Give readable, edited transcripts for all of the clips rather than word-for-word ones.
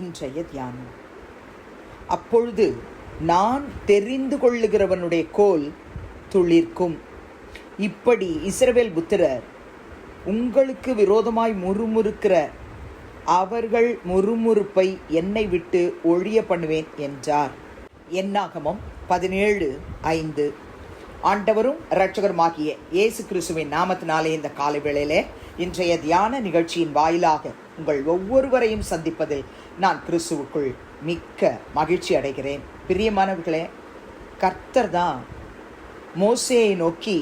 இன்றைய தியானம். அப்பொழுது நான் தெரிந்து கொள்ளுகிறவனுடைய கோல் துளிர்க்கும். இப்படி இஸ்ரவேல் புத்திரர் உங்களுக்கு விரோதமாய் முறுமுறுக்கிற அவர்கள் முறுமுறுப்பை என்னை விட்டு ஒழிய பண்ணுவேன் என்றார். என்னாகமம் 17:5. ஆண்டவரும் இரட்சகருமாகிய இயேசு கிறிஸ்துவின் நாமத்தினாலே இந்த காலை வேளையிலே இன்றைய தியான நிகழ்ச்சியின் வாயிலாக உங்கள் ஒவ்வொருவரையும் சந்திப்பதில் நான் கிறிஸ்துவுக்குள் மிக்க மகிழ்ச்சி அடைகிறேன். பிரியமானவர்களே, கர்த்தர் தான் மோசேயை நோக்கி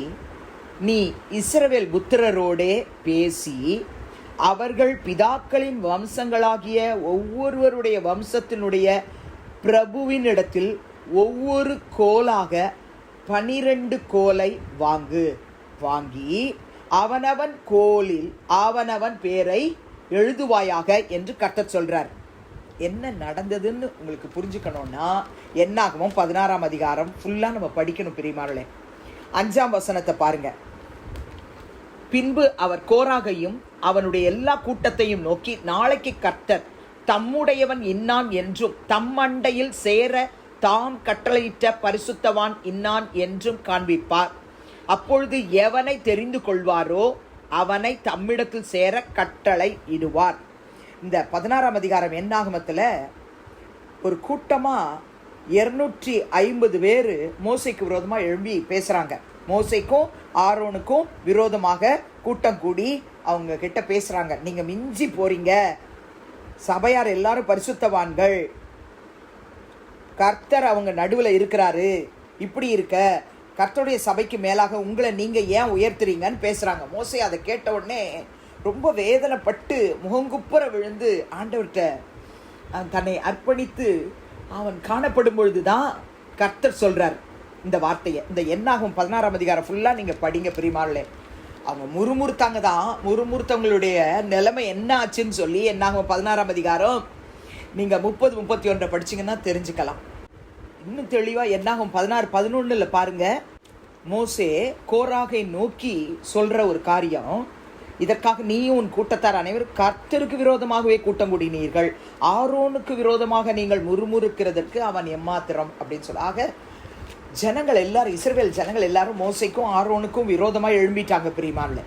நீ இஸ்ரவேல் புத்திரரோடே பேசி அவர்கள் பிதாக்களின் வம்சங்களாகிய ஒவ்வொருவருடைய வம்சத்தினுடைய பிரபுவினிடத்தில் ஒவ்வொரு கோலாக 12 கோலை வாங்கி அவனவன் கோலில் அவனவன் பேரை எழுதுவாயாக என்று கர்த்தர் சொல்றார். என்ன நடந்ததுன்னு உங்களுக்கு புரிஞ்சுக்கணும்னா என்னாகமம் 16ஆம் அதிகாரம் ஃபுல்லா நம்ம படிக்கணும். பிரியமானவர்களே, 5ஆம் வசனத்தை பாருங்க. பின்பு அவர் கோராகையும் அவனுடைய எல்லா கூட்டத்தையும் நோக்கி, நாளைக்கு கர்த்தர் தம்முடையவன் இன்னான் என்றும் தம்மண்டையில் சேர தாம் கட்டளையிட்ட பரிசுத்தவான் இன்னான் என்றும் காண்பிப்பார். அப்பொழுது எவனை தெரிந்து கொள்வாரோ அவனை தம்மிடத்தில் சேர கட்டளை இடுவார். இந்த 16ஆம் அதிகாரம் என்னாகமத்தில் ஒரு கூட்டமாக 250 பேர் மோசைக்கு விரோதமாக எழும்பி பேசுகிறாங்க. மோசைக்கும் ஆரோனுக்கும் விரோதமாக கூட்டம் கூடி அவங்க கிட்ட பேசுகிறாங்க. நீங்கள் மிஞ்சி போறீங்க, சபையார் எல்லாரும் பரிசுத்தவான்கள், கர்த்தர் அவங்க நடுவில் இருக்கிறாரு, இப்படி இருக்க கர்த்தருடைய சபைக்கு மேலாக உங்களை நீங்கள் ஏன் உயர்த்துறீங்கன்னு பேசுகிறாங்க. மோசே அதை கேட்ட உடனே ரொம்ப வேதனைப்பட்டு முகங்குப்புற விழுந்து ஆண்டவர்கிட்ட தன்னை அர்ப்பணித்து அவன் காணப்படும் பொழுது தான் கர்த்தர் சொல்கிறார் இந்த வார்த்தையை. இந்த என்னாகும் 16ஆம் அதிகாரம் ஃபுல்லாக நீங்கள் படிங்க பிரியமானவர்களே. அவங்க முறுமுறுத்தாங்க தான். முறுமுறுத்தவங்களுடைய நிலைமை என்ன ஆச்சுன்னு சொல்லி என்னாகும் 16ஆம் அதிகாரம் நீங்கள் 30-31 படிச்சிங்கன்னா தெரிஞ்சுக்கலாம். இன்னும் தெளிவாக என்னாகும் 16-11 பாருங்க. மோசே கோராகை நோக்கி சொல்கிற ஒரு காரியம், இதற்காக நீயும் உன் கூட்டத்தார் அனைவரும் கர்த்தருக்கு விரோதமாகவே கூட்டம் கூடினீர்கள், ஆரோனுக்கு விரோதமாக நீங்கள் முறுமுறுக்கிறதற்கு அவன் எம்மாத்திரம் அப்படின்னு சொல்ல. ஆக ஜனங்கள் எல்லாரும், இஸ்ரவேல் ஜனங்கள் எல்லாரும் மோசைக்கும் ஆரோனுக்கும் விரோதமாக எழும்பிட்டாங்க பிரியமான்ல.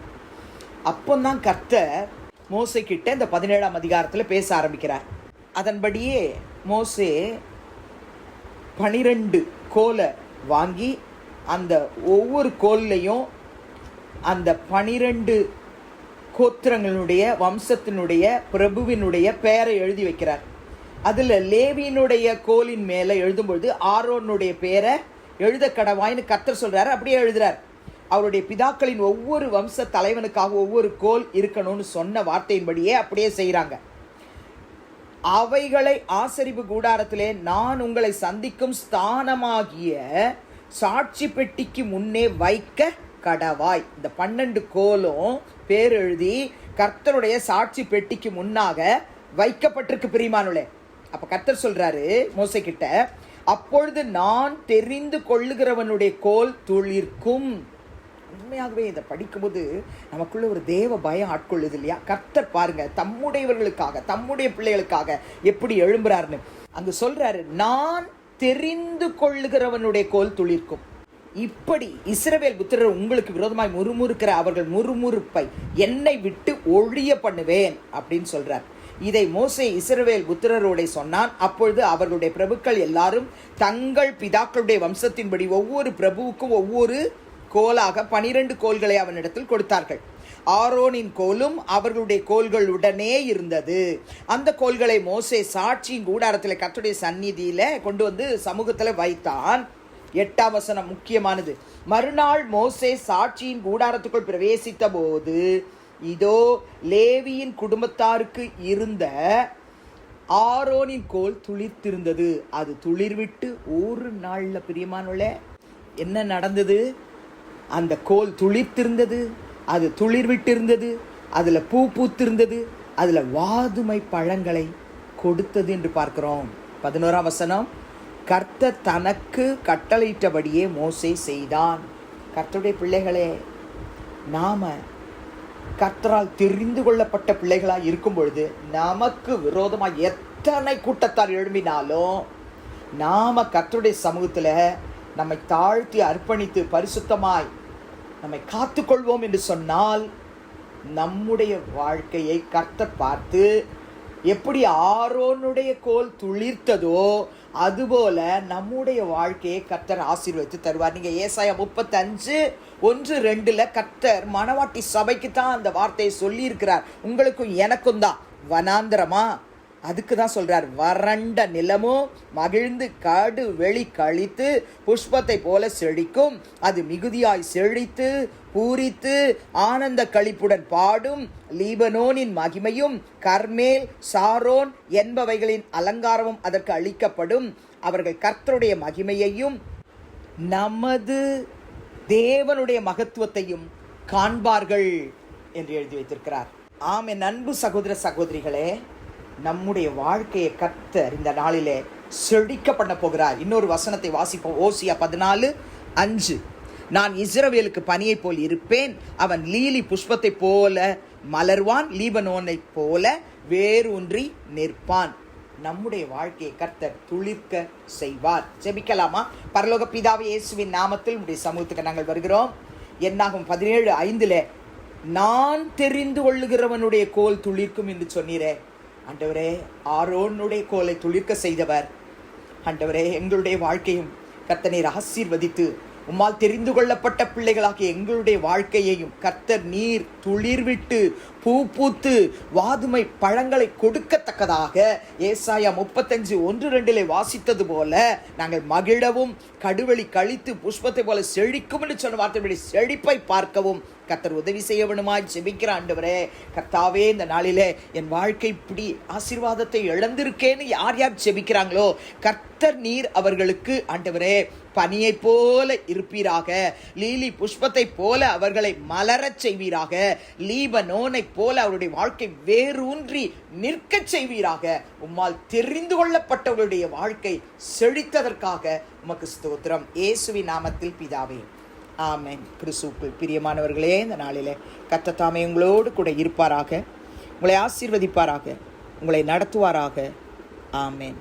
அப்போதான் கர்த்தர் மோசை கிட்ட இந்த 17ஆம் அதிகாரத்தில் பேச ஆரம்பிக்கிறார். அதன்படியே மோசே 12 கோலை வாங்கி அந்த ஒவ்வொரு கோல்லையும் அந்த 12 கோத்திரங்களுடைய வம்சத்தினுடைய பிரபுவினுடைய பெயரை எழுதி வைக்கிறார். அதில் லேவியினுடைய கோலின் மேலே எழுதும்பொழுது ஆரோனுடைய பெயரை எழுத கடவாயின்னு கர்த்தர் சொல்றாரு. அப்படியே எழுதுறார். அவருடைய பிதாக்களின் ஒவ்வொரு வம்ச தலைவனுக்காக ஒவ்வொரு கோல் இருக்கணும்னு சொன்ன வார்த்தையின்படியே அப்படியே செய்கிறாங்க. அவைகளை ஆசரிப்பு கூடாரத்திலே நான் உங்களை சந்திக்கும் ஸ்தானமாகிய சாட்சி பெட்டிக்கு முன்னே வைக்க கடவாய். இந்த 12 கோலும் பேர் எழுதி கர்த்தருடைய சாட்சி பெட்டிக்கு முன்னாக வைக்கப்பட்டிருக்கு பிரியமானவர்களே. அப்ப கர்த்தர் சொல்றாரு மோசே கிட்ட, அப்பொழுது நான் தெரிந்து கொள்ளுகிறவனுடைய கோல் துளிர்க்கும். உண்மையாகவே இதை படிக்கும்போது நமக்குள்ள ஒரு தேவ பயம் ஆட்கொள்ளுது இல்லையா? கர்த்தர் பாருங்க தம்முடையவர்களுக்காக தம்முடைய பிள்ளைகளுக்காக எப்படி எழும்புறாருன்னு அங்க சொல்றாரு. நான் தெரிந்து கொள்ளுகிறவனுடைய கோல் துளிர்க்கும். இப்படி இஸ்ரவேல் புத்திரர் உங்களுக்கு விரோதமாய் முறுமுறுக்கிற அவர்கள் முறுமுறுப்பை என்னை விட்டு ஒழிய பண்ணுவேன் அப்படின்னு சொல்றார். இதை மோசே இஸ்ரவேல் புத்திரரோட சொன்னான். அப்பொழுது அவர்களுடைய பிரபுக்கள் எல்லாரும் தங்கள் பிதாக்களுடைய வம்சத்தின்படி ஒவ்வொரு பிரபுவுக்கும் ஒவ்வொரு கோலாக 12 கோல்களை அவனிடத்தில் கொடுத்தார்கள். ஆரோனின் கோலும் அவர்களுடைய கோல்களுடனே இருந்தது. அந்த கோல்களை மோசே சாட்சியின் கூடாரத்தில் கர்த்தருடைய சந்நிதியில கொண்டு வந்து சமூகத்தில் வைத்தான். 8ஆம் வசனம் முக்கியமானது. மறுநாள் மோசே சாட்சியின் கூடாரத்துக்குள் பிரவேசித்த போது இதோ லேவியின் குடும்பத்தாருக்கு இருந்த ஆரோனின் கோல் துளிர்த்திருந்தது. அது துளிர்விட்டு ஒரு நாள்ல பிரியமானவர்களே என்ன நடந்தது? அந்த கோல் துளிர்த்திருந்தது, அது துளிர்விட்டிருந்தது, அதில் பூ பூத்திருந்தது, அதில் வாதுமை பழங்களை கொடுத்தது என்று பார்க்கிறோம். 11ஆம் வசனம், கர்த்தர் தனக்கு கட்டளையிட்டபடியே மோசே செய்தான். கர்த்தருடைய பிள்ளைகளே, நாம கர்த்தரால் தெரிந்து கொள்ளப்பட்ட பிள்ளைகளாய் இருக்கும் பொழுது நமக்கு விரோதமாக எத்தனை கூட்டத்தார் எழும்பினாலும் நாம கர்த்தருடைய சமூகத்தில் நம்மை தாழ்த்தி அர்ப்பணித்து பரிசுத்தமாய் நம்மை காத்துக்கொள்வோம் என்று சொன்னால் நம்முடைய வாழ்க்கையை கர்த்தர் பார்த்து எப்படி ஆரோனுடைய கோல் துளிர்த்ததோ அதுபோல நம்முடைய வாழ்க்கையை கர்த்தர் ஆசீர்வதித்து தருவார். நீங்க ஏசாயா 35:1-2 கர்த்தர் மணவாட்டி சபைக்கு தான் அந்த வார்த்தையை சொல்லி இருக்கிறார். உங்களுக்கும் எனக்கும் தான். வனாந்திரமா, அதுக்கு தான் சொல்றார், வறண்ட நிலமும் மகிழ்ந்து காடு வெளி கழித்து புஷ்பத்தை போல செழிக்கும், அது மிகுதியாய் செழித்து பூரித்து ஆனந்த களிப்புடன் பாடும். லீபனோனின் மகிமையும் கர்மேல் சாரோன் என்பவைகளின் அலங்காரமும் அதற்கு அளிக்கப்படும். அவர்கள் கர்த்தருடைய மகிமையையும் நமது தேவனுடைய மகத்துவத்தையும் காண்பார்கள் என்று எழுதி வைத்திருக்கிறார். ஆம், என் அன்பு சகோதர சகோதரிகளே, நம்முடைய வாழ்க்கையை கர்த்தர் இந்த நாளிலே செழிக்க பண்ண போகிறார். இன்னொரு வசனத்தை வாசிப்போம். ஓசியா 14:5. நான் இஸ்ரவேலுக்கு பனியை போல் இருப்பேன், அவன் லீலி புஷ்பத்தை போல மலர்வான், லீபனோனை போல வேரூன்றி நிற்பான். நம்முடைய வாழ்க்கையை கர்த்தர் துளிர்க்க செய்வார். ஜெபிக்கலாமா? பரலோக பிதாவே, இயேசுவின் நாமத்தில் உடைய சமூகத்துக்கு நாங்கள் வருகிறோம். என்னாகும் 17:5 நான் தெரிந்து கொள்ளுகிறவனுடைய கோல் துளிர்க்கும் என்று சொன்னீரே. ஆண்டவரே, ஆரோனுடைய கோலை துளிர்க்க செய்தவர். ஆண்டவரே, எங்களுடைய வாழ்க்கையும் கர்த்தர் நீர் ஆசீர்வதித்து உம்மால் தெரிந்து கொள்ளப்பட்ட பிள்ளைகளாகிய எங்களுடைய வாழ்க்கையையும் கர்த்தர் நீர் துளிர்விட்டு பூ பூத்து வாதுமை பழங்களை கொடுக்கத்தக்கதாக ஏசாயா 35:1-2 வாசித்தது போல நாங்கள் மகிழவும் கடுவெளி கழித்து புஷ்பத்தை போல செழிக்கும் என்று சொன்ன வார்த்தையுடைய செழிப்பை பார்க்கவும் கர்த்தர் உதவி செய்ய வேணுமாய் ஜெபிக்கிற ஆண்டவரே. கர்த்தாவே, இந்த நாளிலே என் வாழ்க்கை இப்படி ஆசீர்வாதத்தை இழந்திருக்கேன்னு யார் யார் ஜெபிக்கிறாங்களோ கர்த்தர் நீர் அவர்களுக்கு ஆண்டவரே பனியை போல இருப்பீராக, லீலி புஷ்பத்தை போல அவர்களை மலரச் செய்வீராக, லீபனோனை போல அவருடைய வாழ்க்கை வேரூன்றி நிற்கச் செய்வீராக. உம்மால் தெரிந்து கொள்ளப்பட்டவர்களுடைய வாழ்க்கை செழித்ததற்காக உமக்கு ஸ்தோத்திரம். இயேசுவின் நாமத்தில் பிதாவே, ஆமென். கிறிஸ்துவுக்குள் பிரியமானவர்களே, இந்த நாளிலே கர்த்தர் தாமே உங்களோடு கூட இருப்பாராக, உங்களை ஆசீர்வதிப்பாராக, உங்களை நடத்துவாராக. ஆமென்.